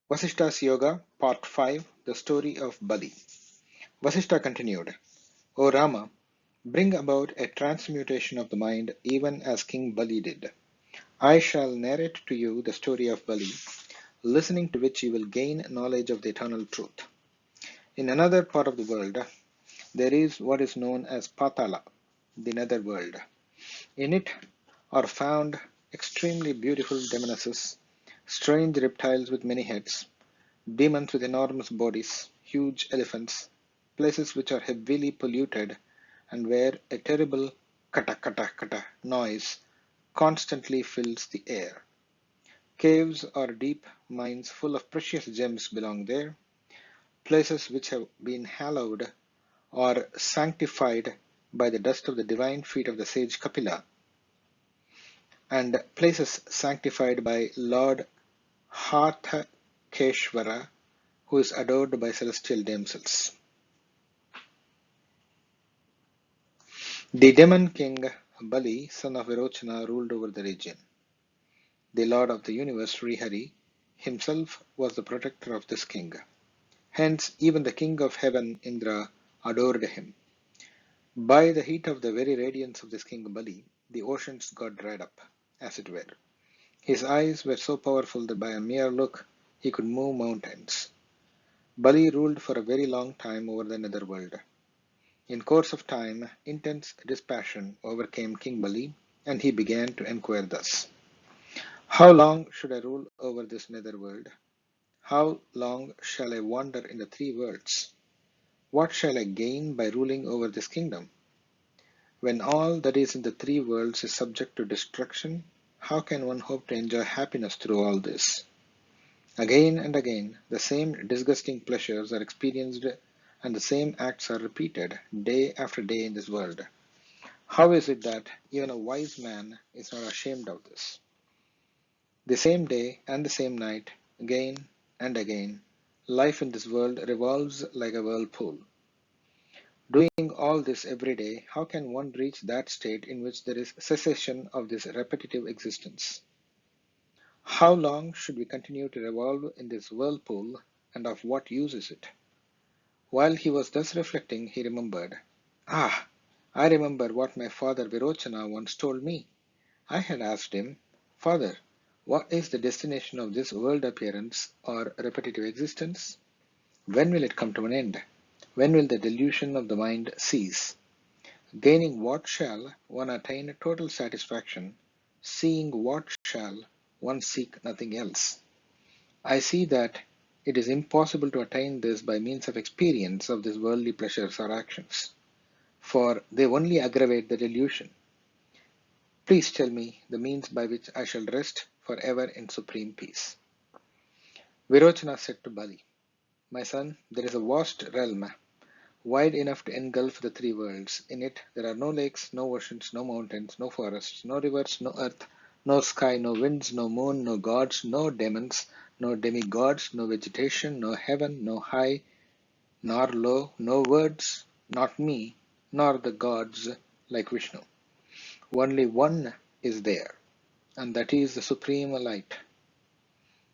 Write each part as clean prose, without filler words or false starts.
Vasishta's Yoga, Part 5, The Story of Bali. Vasishta continued, O Rama, bring about a transmutation of the mind even as King Bali did. I shall narrate to you the story of Bali, listening to which you will gain knowledge of the eternal truth. In another part of the world, there is what is known as Patala, the nether world. In it are found extremely beautiful demonesses, strange reptiles with many heads, demons with enormous bodies, huge elephants, places which are heavily polluted and where a terrible kata kata kata noise constantly fills the air. Caves or deep mines full of precious gems belong there, places which have been hallowed or sanctified by the dust of the divine feet of the sage Kapila, and places sanctified by Lord Hathakeshwara, who is adored by celestial damsels. The demon king Bali, son of Virochana, ruled over the region. The Lord of the universe, Srihari, himself was the protector of this king. Hence, even the king of heaven, Indra, adored him. By the heat of the very radiance of this king Bali, the oceans got dried up, as it were. His eyes were so powerful that by a mere look he could move mountains. Bali ruled for a very long time over the netherworld. In course of time, intense dispassion overcame King Bali, and he began to inquire thus: How long should I rule over this netherworld? How long shall I wander in the three worlds? What shall I gain by ruling over this kingdom? When all that is in the three worlds is subject to destruction, how can one hope to enjoy happiness through all this? Again and again, the same disgusting pleasures are experienced and the same acts are repeated day after day in this world. How is it that even a wise man is not ashamed of this? The same day and the same night, again and again, life in this world revolves like a whirlpool. Doing all this every day, how can one reach that state in which there is cessation of this repetitive existence? How long should we continue to revolve in this whirlpool, and of what use is it? While he was thus reflecting, he remembered. Ah, I remember what my father Virochana once told me. I had asked him, Father, what is the destination of this world appearance or repetitive existence? When will it come to an end? When will the delusion of the mind cease? Gaining what shall one attain total satisfaction? Seeing what shall one seek nothing else? I see that it is impossible to attain this by means of experience of these worldly pleasures or actions, for they only aggravate the delusion. Please tell me the means by which I shall rest forever in supreme peace. Virochana said to Bali, My son, there is a vast realm, wide enough to engulf the three worlds. In it there are no lakes, no oceans, no mountains, no forests, no rivers, no earth, no sky, no winds, no moon, no gods, no demons, no demigods, no vegetation, no heaven, no high, nor low, no words, not me, nor the gods like Vishnu. Only one is there, and that is the Supreme Light.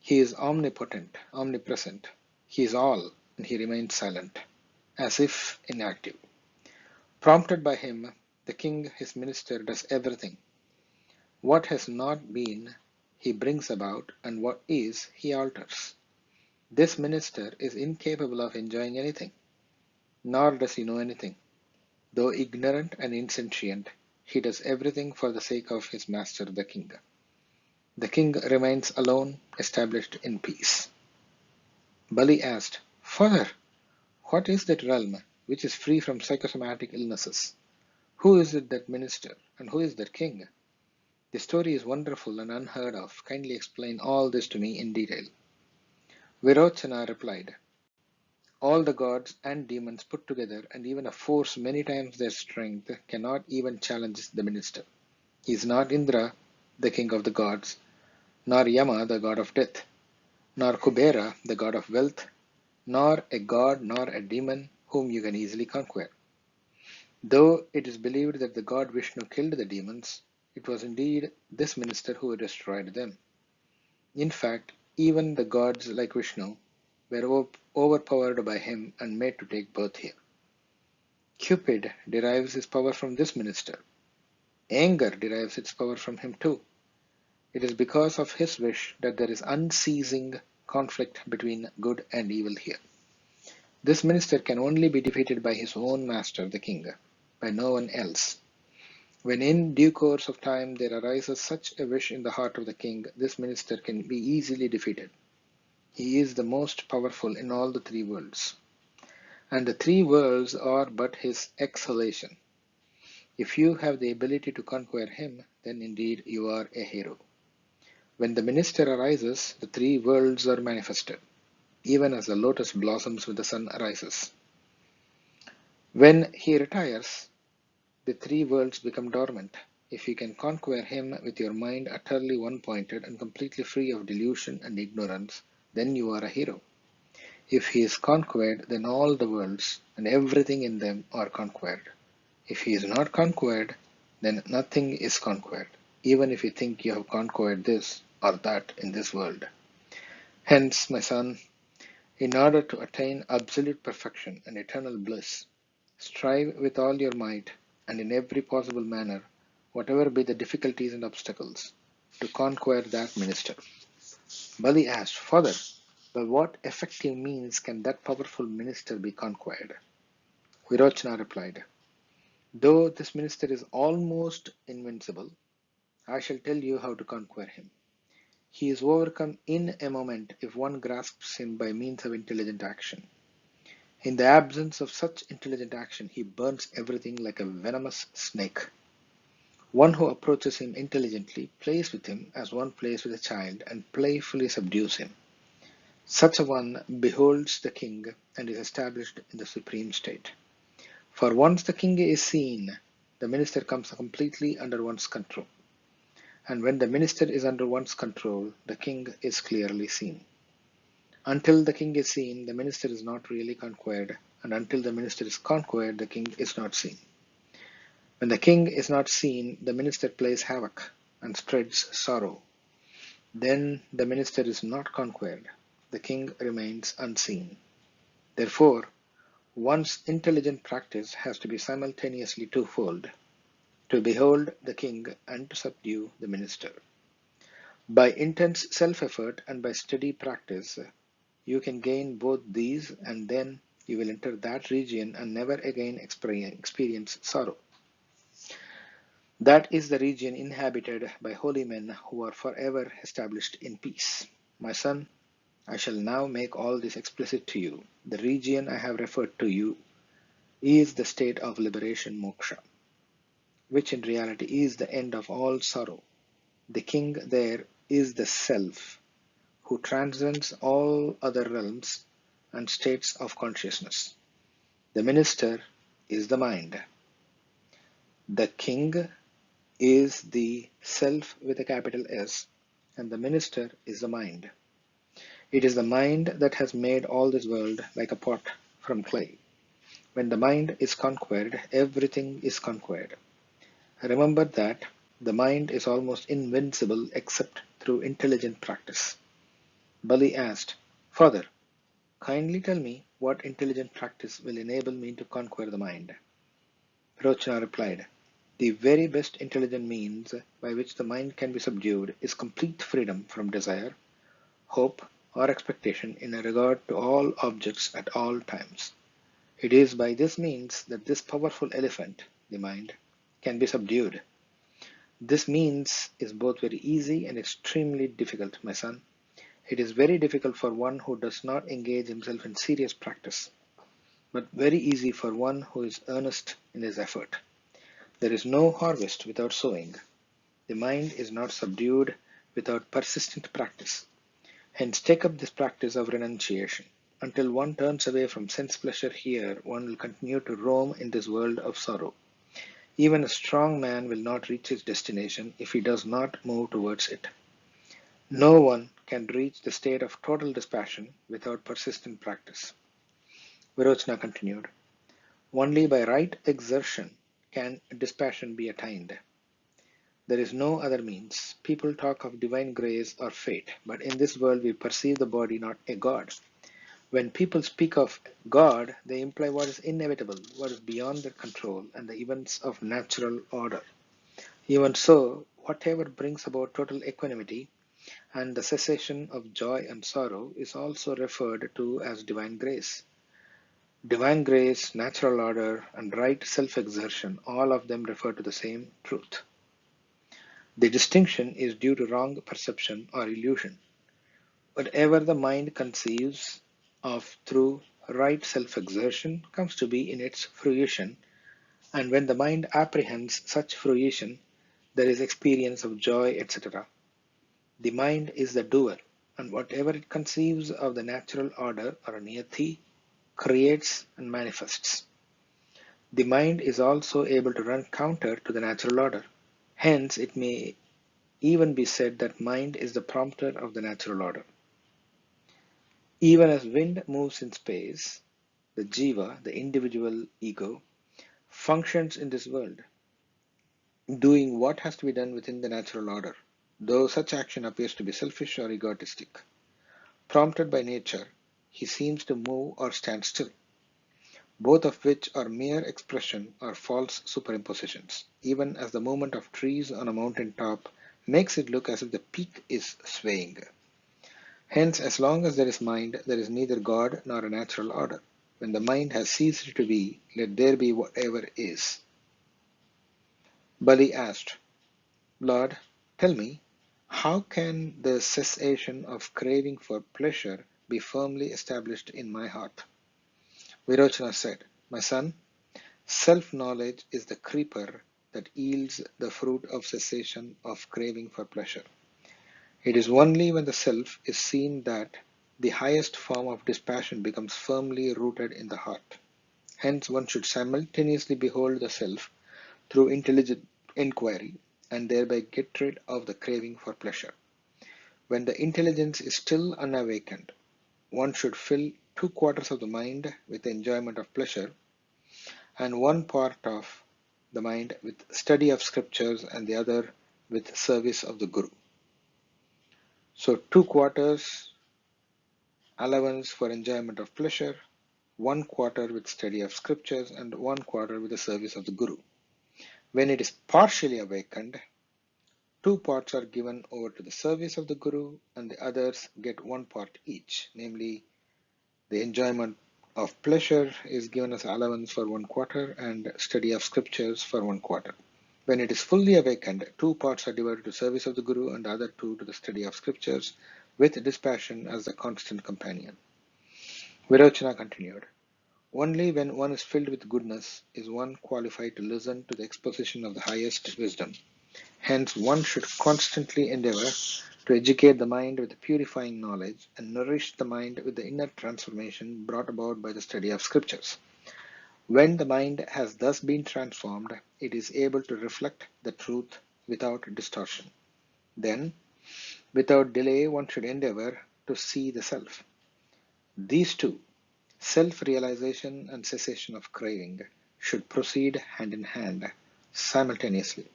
He is omnipotent, omnipresent. He is all, and he remains silent, as if inactive. Prompted by him, the king, his minister, does everything. What has not been, he brings about, and what is, he alters. This minister is incapable of enjoying anything, nor does he know anything. Though ignorant and insentient, he does everything for the sake of his master, the king. The king remains alone, established in peace. Bali asked, Father, what is that realm which is free from psychosomatic illnesses? Who is it that minister, and who is that king? The story is wonderful and unheard of. Kindly explain all this to me in detail. Virochana replied, All the gods and demons put together, and even a force many times their strength, cannot even challenge the minister. He is not Indra, the king of the gods, nor Yama, the god of death, nor Kubera, the god of wealth, nor a god nor a demon whom you can easily conquer. Though it is believed that the god Vishnu killed the demons, it was indeed this minister who destroyed them. In fact, Even the gods like Vishnu were overpowered by him and made to take birth here. Cupid derives his power from this minister. Anger derives its power from him too. It is because of his wish that there is unceasing conflict between good and evil here. This minister can only be defeated by his own master, the king, by no one else. When in due course of time there arises such a wish in the heart of the king, this minister can be easily defeated. He is the most powerful in all the three worlds, and the three worlds are but his exhalation. If you have the ability to conquer him, then indeed you are a hero. When the minister arises, the three worlds are manifested, even as the lotus blossoms when the sun arises. When he retires, the three worlds become dormant. If you can conquer him with your mind utterly one-pointed and completely free of delusion and ignorance, then you are a hero. If he is conquered, then all the worlds and everything in them are conquered. If he is not conquered, then nothing is conquered, even if you think you have conquered this or that in this world. Hence, my son, in order to attain absolute perfection and eternal bliss, strive with all your might and in every possible manner, whatever be the difficulties and obstacles, to conquer that minister. Bali asked, Father, by what effective means can that powerful minister be conquered? Virochana replied, Though this minister is almost invincible, I shall tell you how to conquer him. He is overcome in a moment if one grasps him by means of intelligent action. In the absence of such intelligent action, he burns everything like a venomous snake. One who approaches him intelligently plays with him as one plays with a child and playfully subdues him. Such a one beholds the king and is established in the supreme state. For once the king is seen, the minister comes completely under one's control. And when the minister is under one's control, the king is clearly seen. Until the king is seen, the minister is not really conquered, and until the minister is conquered, the king is not seen. When the king is not seen, the minister plays havoc and spreads sorrow. Then the minister is not conquered. The king remains unseen. Therefore, one's intelligent practice has to be simultaneously twofold, to behold the king and to subdue the minister. By intense self-effort and by steady practice, you can gain both these, and then you will enter that region and never again experience sorrow. That is the region inhabited by holy men who are forever established in peace. My son, I shall now make all this explicit to you. The region I have referred to you is the state of liberation moksha, which in reality is the end of all sorrow. The king there is the self, who transcends all other realms and states of consciousness. The minister is the mind. The king is the self with a capital S, and the minister is the mind. It is the mind that has made all this world like a pot from clay. When the mind is conquered, everything is conquered. Remember that the mind is almost invincible except through intelligent practice. Bali asked, Father, kindly tell me what intelligent practice will enable me to conquer the mind. Rochna replied, The very best intelligent means by which the mind can be subdued is complete freedom from desire, hope, or expectation in regard to all objects at all times. It is by this means that this powerful elephant, the mind, can be subdued. This means is both very easy and extremely difficult, my son. It is very difficult for one who does not engage himself in serious practice, but very easy for one who is earnest in his effort. There is no harvest without sowing. The mind is not subdued without persistent practice. Hence take up this practice of renunciation. Until one turns away from sense pleasure here, one will continue to roam in this world of sorrow. Even a strong man will not reach his destination if he does not move towards it. No one can reach the state of total dispassion without persistent practice. Virochana continued, Only by right exertion can dispassion be attained. There is no other means. People talk of divine grace or fate, but in this world we perceive the body, not a God. When people speak of God, they imply what is inevitable, what is beyond their control, and the events of natural order. Even so, whatever brings about total equanimity and the cessation of joy and sorrow is also referred to as divine grace. Divine grace, natural order, and right self exertion, all of them refer to the same truth. The distinction is due to wrong perception or illusion. Whatever the mind conceives of through right self exertion comes to be in its fruition, and when the mind apprehends such fruition, there is experience of joy, etc. The mind is the doer, and whatever it conceives of the natural order or niyati creates and manifests. The mind is also able to run counter to the natural order. Hence, it may even be said that mind is the prompter of the natural order. Even as wind moves in space, the jiva, the individual ego, functions in this world, doing what has to be done within the natural order, though such action appears to be selfish or egotistic. Prompted by nature, he seems to move or stand still, both of which are mere expression or false superimpositions, even as the movement of trees on a mountain top makes it look as if the peak is swaying. Hence, as long as there is mind, there is neither God nor a natural order. When the mind has ceased to be, let there be whatever is. Bali asked, Lord, tell me, how can the cessation of craving for pleasure be firmly established in my heart? Virochana said, My son, self-knowledge is the creeper that yields the fruit of cessation of craving for pleasure. It is only when the self is seen that the highest form of dispassion becomes firmly rooted in the heart. Hence, one should simultaneously behold the self through intelligent inquiry and thereby get rid of the craving for pleasure. When the intelligence is still unawakened, one should fill 2/4 of the mind with the enjoyment of pleasure and one part of the mind with study of scriptures and the other with service of the Guru. So 2/4 allowance for enjoyment of pleasure, 1/4 with study of scriptures, and 1/4 with the service of the Guru. When it is partially awakened, 2 parts are given over to the service of the Guru, and the others get 1 part each, namely the enjoyment of pleasure is given as allowance for 1/4 and study of scriptures for 1/4. When it is fully awakened, 2 parts are devoted to service of the Guru and the other 2 to the study of scriptures, with dispassion as the constant companion. Virochana continued, Only when one is filled with goodness is one qualified to listen to the exposition of the highest wisdom. Hence, one should constantly endeavor to educate the mind with purifying knowledge and nourish the mind with the inner transformation brought about by the study of scriptures. When the mind has thus been transformed, it is able to reflect the truth without distortion. Then, without delay, one should endeavor to see the self. These two, self-realization and cessation of craving, should proceed hand in hand, simultaneously.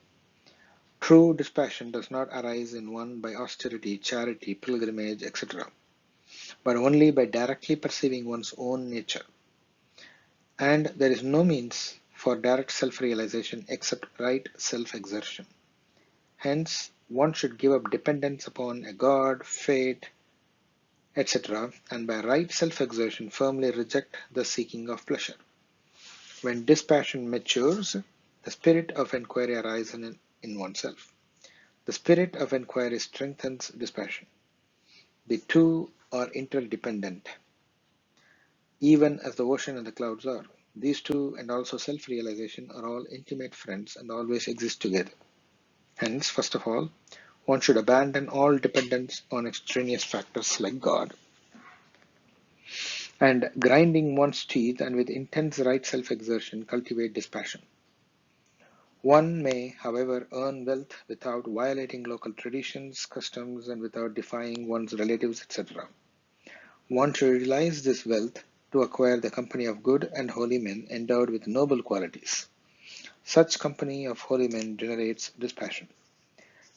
True dispassion does not arise in one by austerity, charity, pilgrimage, etc., but only by directly perceiving one's own nature. And there is no means for direct self-realization except right self-exertion. Hence, one should give up dependence upon a god, fate, etc., and by right self-exertion firmly reject the seeking of pleasure. When dispassion matures, the spirit of inquiry arises in oneself. The spirit of inquiry strengthens dispassion. The two are interdependent, even as the ocean and the clouds are. These two and also self-realization are all intimate friends and always exist together. Hence, first of all, one should abandon all dependence on extraneous factors like God. And grinding one's teeth and with intense right self-exertion cultivate dispassion. One may, however, earn wealth without violating local traditions, customs, and without defying one's relatives, etc. One should utilize this wealth to acquire the company of good and holy men endowed with noble qualities. Such company of holy men generates dispassion.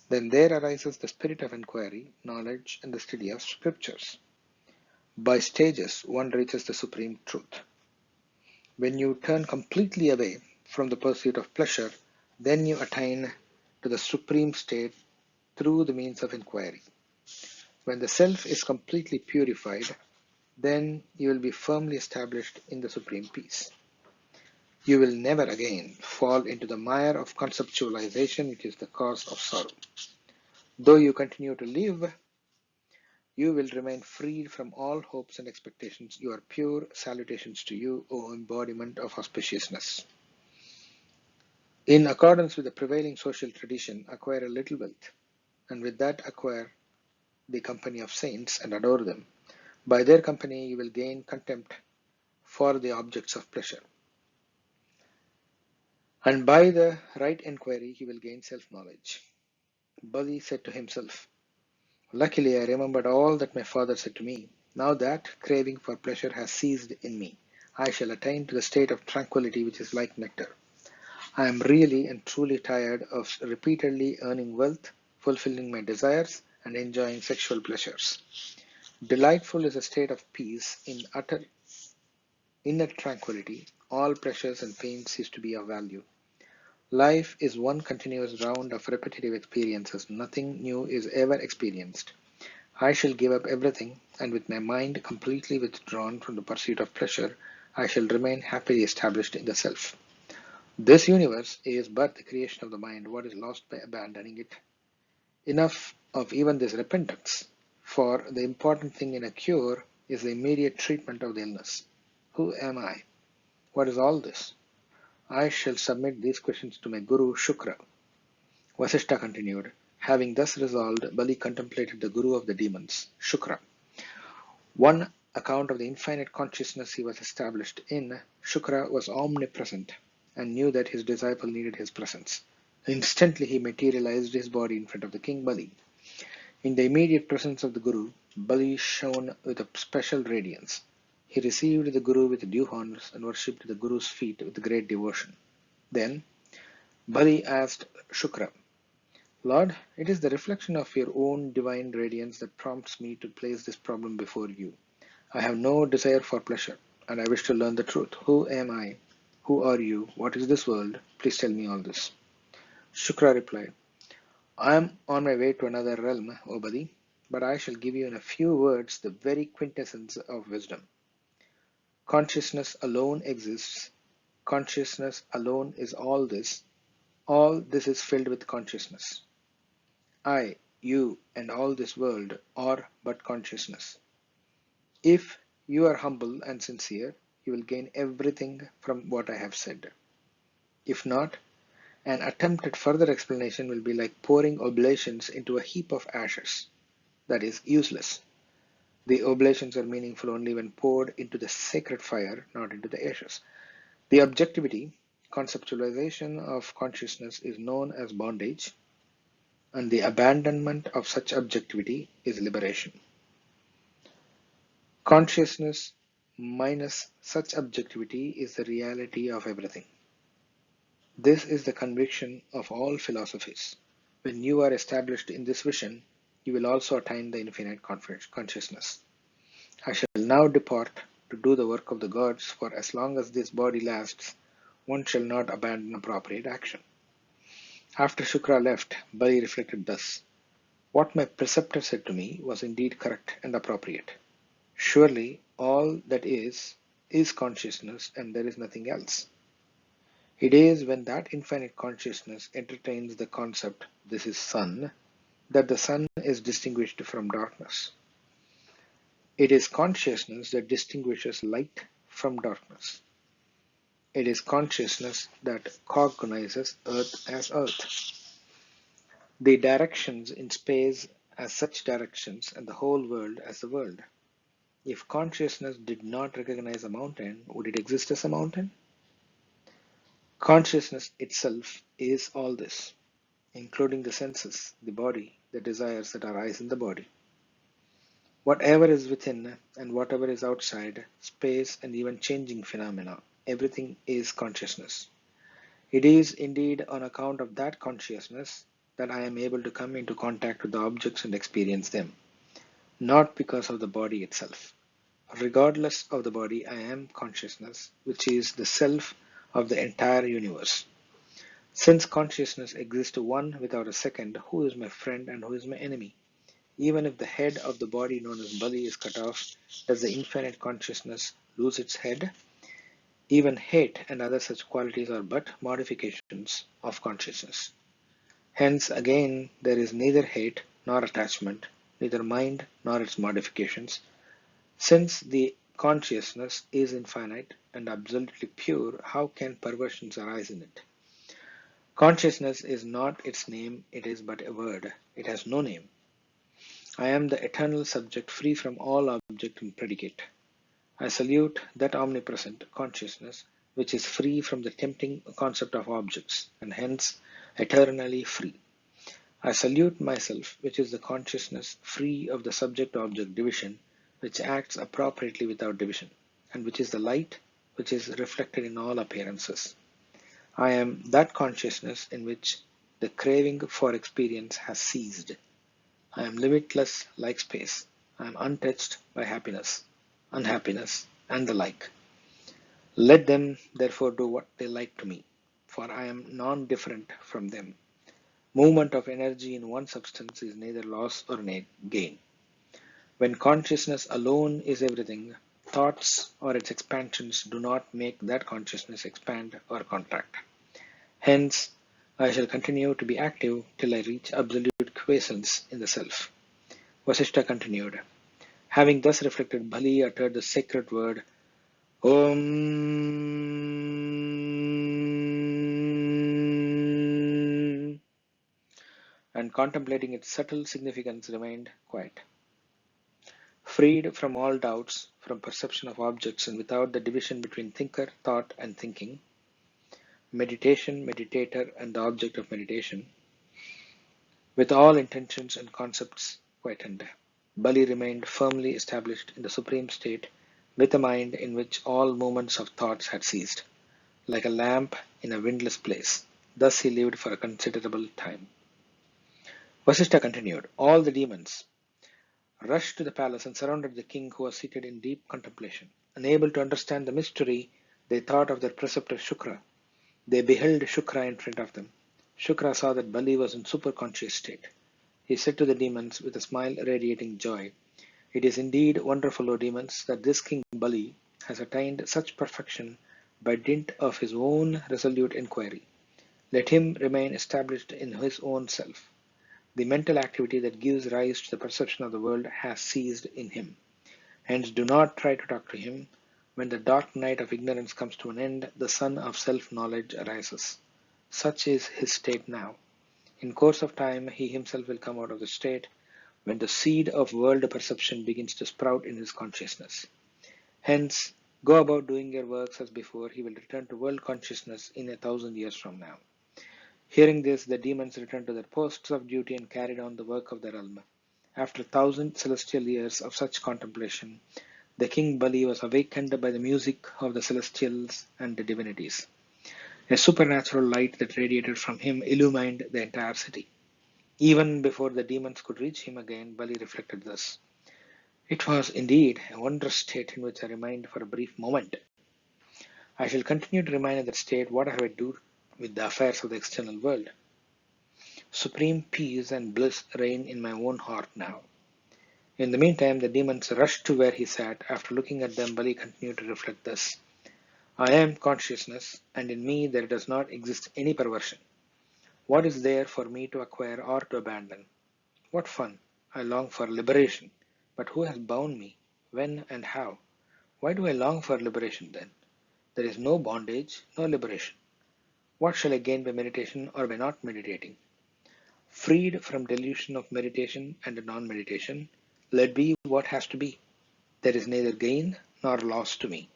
Then there arises the spirit of inquiry, knowledge, and the study of scriptures. By stages, one reaches the supreme truth. When you turn completely away from the pursuit of pleasure, then you attain to the supreme state through the means of inquiry. When the self is completely purified, then you will be firmly established in the supreme peace. You will never again fall into the mire of conceptualization, which is the cause of sorrow. Though you continue to live, you will remain freed from all hopes and expectations. You are pure. Salutations to you, O embodiment of auspiciousness. In accordance with the prevailing social tradition, acquire a little wealth, and with that acquire the company of saints and adore them. By their company you will gain contempt for the objects of pleasure. And by the right inquiry he will gain self-knowledge. Bali said to himself, "Luckily I remembered all that my father said to me. Now that craving for pleasure has ceased in me, I shall attain to the state of tranquility which is like nectar. I am really and truly tired of repeatedly earning wealth, fulfilling my desires, and enjoying sexual pleasures. Delightful is a state of peace in utter inner tranquility. All pleasures and pains cease to be of value. Life is one continuous round of repetitive experiences. Nothing new is ever experienced. I shall give up everything, and with my mind completely withdrawn from the pursuit of pleasure, I shall remain happily established in the self. This universe is but the creation of the mind. What is lost by abandoning it? Enough of even this repentance, for the important thing in a cure is the immediate treatment of the illness. Who am I? What is all this? I shall submit these questions to my Guru Shukra." Vasishta continued. Having thus resolved, Bali contemplated the Guru of the demons, Shukra. One account of the infinite consciousness he was established in, Shukra was omnipresent and knew that his disciple needed his presence. Instantly he materialized his body in front of the king Bali. In the immediate presence of the Guru, Bali shone with a special radiance. He received the Guru with due honors and worshipped the Guru's feet with great devotion. Then Bali asked Shukra, "Lord, it is the reflection of your own divine radiance that prompts me to place this problem before you. I have no desire for pleasure, and I wish to learn the truth. Who am I? Who are you? What is this world? Please tell me all this." Shukra replied, "I am on my way to another realm, O Bali, but I shall give you in a few words the very quintessence of wisdom. Consciousness alone exists. Consciousness alone is all this. All this is filled with consciousness. I, you, and all this world are but consciousness. If you are humble and sincere, you will gain everything from what I have said. If not, an attempt at further explanation will be like pouring oblations into a heap of ashes. That is useless. The oblations are meaningful only when poured into the sacred fire, not into the ashes. The objectivity, conceptualization of consciousness is known as bondage, and the abandonment of such objectivity is liberation. Consciousness minus such objectivity is the reality of everything. This is the conviction of all philosophies. When you are established in this vision, you will also attain the infinite consciousness. I shall now depart to do the work of the gods, for as long as this body lasts, one shall not abandon appropriate action. After Shukra left, Bali reflected thus: "What my preceptor said to me was indeed correct and appropriate. Surely all that is consciousness, and there is nothing else. It is when that infinite consciousness entertains the concept, this is sun, that the sun is distinguished from darkness. It is consciousness that distinguishes light from darkness. It is consciousness that cognizes earth as earth, the directions in space as such directions, and the whole world as the world. If consciousness did not recognize a mountain, would it exist as a mountain? Consciousness itself is all this, including the senses, the body, the desires that arise in the body. Whatever is within and whatever is outside, space and even changing phenomena, everything is consciousness. It is indeed on account of that consciousness that I am able to come into contact with the objects and experience them, not because of the body itself. Regardless of the body, I am consciousness, which is the self of the entire universe. Since consciousness exists one without a second, who is my friend and who is my enemy? Even if the head of the body known as Bali is cut off, does the infinite consciousness lose its head? Even hate and other such qualities are but modifications of consciousness. Hence, again, there is neither hate nor attachment, neither mind nor its modifications. Since the consciousness is infinite and absolutely pure, how can perversions arise in it? Consciousness is not its name, it is but a word. It has no name. I am the eternal subject free from all object and predicate. I salute that omnipresent consciousness which is free from the tempting concept of objects and hence eternally free. I salute myself, which is the consciousness free of the subject-object division, which acts appropriately without division, and which is the light which is reflected in all appearances. I am that consciousness in which the craving for experience has ceased. I am limitless like space. I am untouched by happiness, unhappiness, and the like. Let them therefore do what they like to me, for I am non-different from them. Movement of energy in one substance is neither loss or gain. When consciousness alone is everything, thoughts or its expansions do not make that consciousness expand or contract. Hence, I shall continue to be active till I reach absolute quiescence in the self. Vasishta continued. Having thus reflected, Bali uttered the sacred word Om, and contemplating its subtle significance remained quiet. Freed from all doubts, from perception of objects and without the division between thinker, thought and thinking, meditation, meditator and the object of meditation, with all intentions and concepts quietened, Bali remained firmly established in the supreme state with a mind in which all movements of thoughts had ceased, like a lamp in a windless place. Thus he lived for a considerable time. Vasishta continued, all the demons rushed to the palace and surrounded the king who was seated in deep contemplation. Unable to understand the mystery, they thought of their preceptor Shukra. They beheld Shukra in front of them. Shukra saw that Bali was in superconscious state. He said to the demons with a smile radiating joy, it is indeed wonderful, O demons, that this king Bali has attained such perfection by dint of his own resolute inquiry. Let him remain established in his own self. The mental activity that gives rise to the perception of the world has ceased in him. Hence do not try to talk to him. When the dark night of ignorance comes to an end, the sun of self-knowledge arises. Such is his state now. In course of time, he himself will come out of the state when the seed of world perception begins to sprout in his consciousness. Hence, go about doing your works as before. He will return to world consciousness in 1,000 years from now. Hearing this, the demons returned to their posts of duty and carried on the work of the realm. After 1,000 celestial years of such contemplation, the king Bali was awakened by the music of the celestials and the divinities. A supernatural light that radiated from him illumined the entire city. Even before the demons could reach him again, Bali reflected thus. It was indeed a wondrous state in which I remained for a brief moment. I shall continue to remain in that state whatever I do with the affairs of the external world. Supreme peace and bliss reign in my own heart now. In the meantime, the demons rushed to where he sat. After looking at them, Bali continued to reflect thus. I am consciousness, and in me there does not exist any perversion. What is there for me to acquire or to abandon? What fun! I long for liberation. But who has bound me? When and how? Why do I long for liberation then? There is no bondage, no liberation. What shall I gain by meditation or by not meditating? Freed from delusion of meditation and non-meditation, let be what has to be. There is neither gain nor loss to me.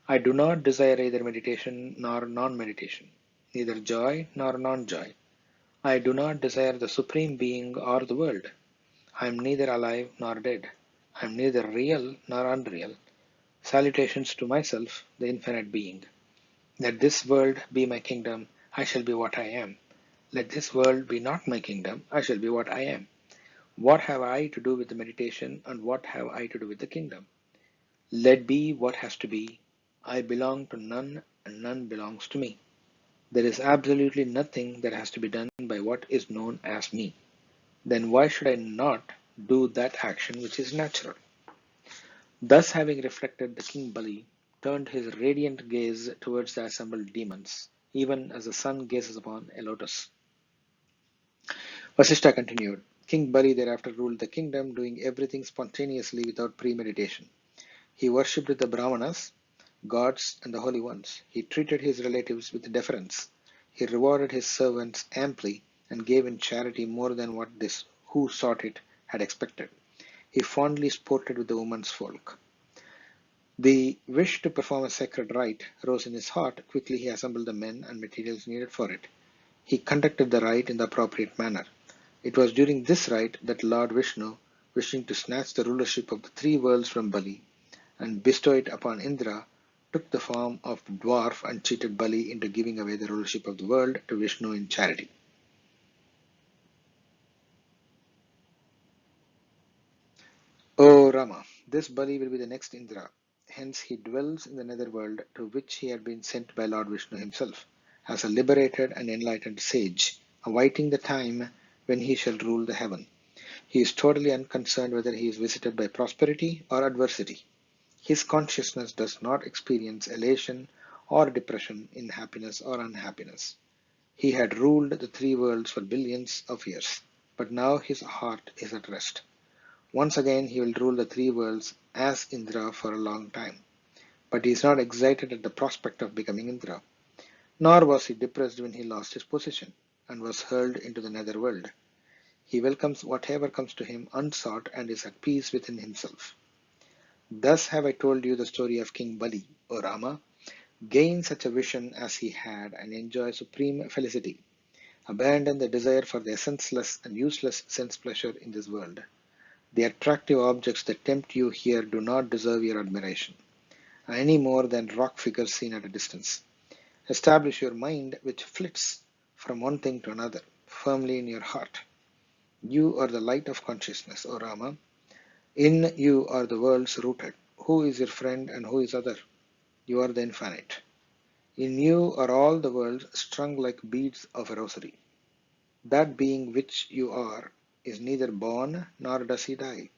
I do not desire either meditation nor non-meditation, neither joy nor non-joy. I do not desire the Supreme Being or the world. I am neither alive nor dead. I am neither real nor unreal. Salutations to myself, the infinite being. Let this world be my kingdom, I shall be what I am. Let this world be not my kingdom, I shall be what I am. What have I to do with the meditation, and what have I to do with the kingdom? Let be what has to be. I belong to none, and none belongs to me. There is absolutely nothing that has to be done by what is known as me. Then why should I not do that action which is natural? Thus, having reflected, the king Bali turned his radiant gaze towards the assembled demons, even as the sun gazes upon a lotus. Vasishta continued. King Bali thereafter ruled the kingdom, doing everything spontaneously without premeditation. He worshipped the Brahmanas, gods, and the holy ones. He treated his relatives with deference. He rewarded his servants amply and gave in charity more than what this who sought it had expected. He fondly sported with the women's folk. The wish to perform a sacred rite rose in his heart. Quickly he assembled the men and materials needed for it. He conducted the rite in the appropriate manner. It was during this rite that Lord Vishnu, wishing to snatch the rulership of the three worlds from Bali and bestow it upon Indra, took the form of dwarf and cheated Bali into giving away the rulership of the world to Vishnu in charity. O Rama, this Bali will be the next Indra. Hence he dwells in the netherworld, to which he had been sent by Lord Vishnu himself, as a liberated and enlightened sage, awaiting the time when he shall rule the heaven. He is totally unconcerned whether he is visited by prosperity or adversity. His consciousness does not experience elation or depression in happiness or unhappiness. He had ruled the three worlds for billions of years, but now his heart is at rest. Once again he will rule the three worlds as Indra for a long time, but he is not excited at the prospect of becoming Indra, nor was he depressed when he lost his position and was hurled into the nether world. He welcomes whatever comes to him unsought and is at peace within himself. Thus have I told you the story of King Bali, O Rama. Gain such a vision as he had and enjoy supreme felicity. Abandon the desire for the essenceless and useless sense pleasure in this world. The attractive objects that tempt you here do not deserve your admiration, any more than rock figures seen at a distance. Establish your mind, which flits from one thing to another, firmly in your heart. You are the light of consciousness, O Rama. In you are the worlds rooted. Who is your friend and who is other? You are the infinite. In you are all the worlds strung like beads of a rosary. That being which you are is neither born nor does he die.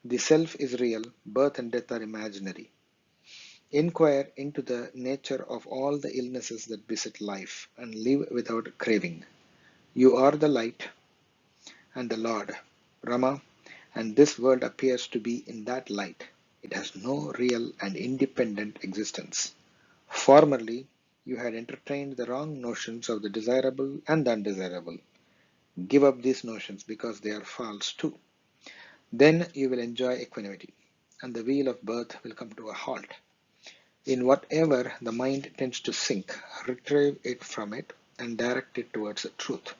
The self is real, birth and death are imaginary. Inquire into the nature of all the illnesses that beset life and live without craving. You are the light and the Lord, Rama, and this world appears to be in that light. It has no real and independent existence. Formerly, you had entertained the wrong notions of the desirable and the undesirable. Give up these notions because they are false too. Then you will enjoy equanimity, and the wheel of birth will come to a halt. In whatever the mind tends to sink, retrieve it from it and direct it towards the truth.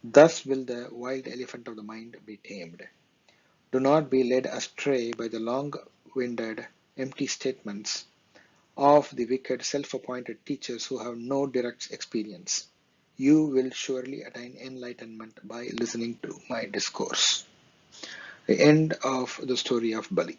Thus will the wild elephant of the mind be tamed. Do not be led astray by the long-winded, empty statements of the wicked self-appointed teachers who have no direct experience. You will surely attain enlightenment by listening to my discourse. The end of the story of Bali.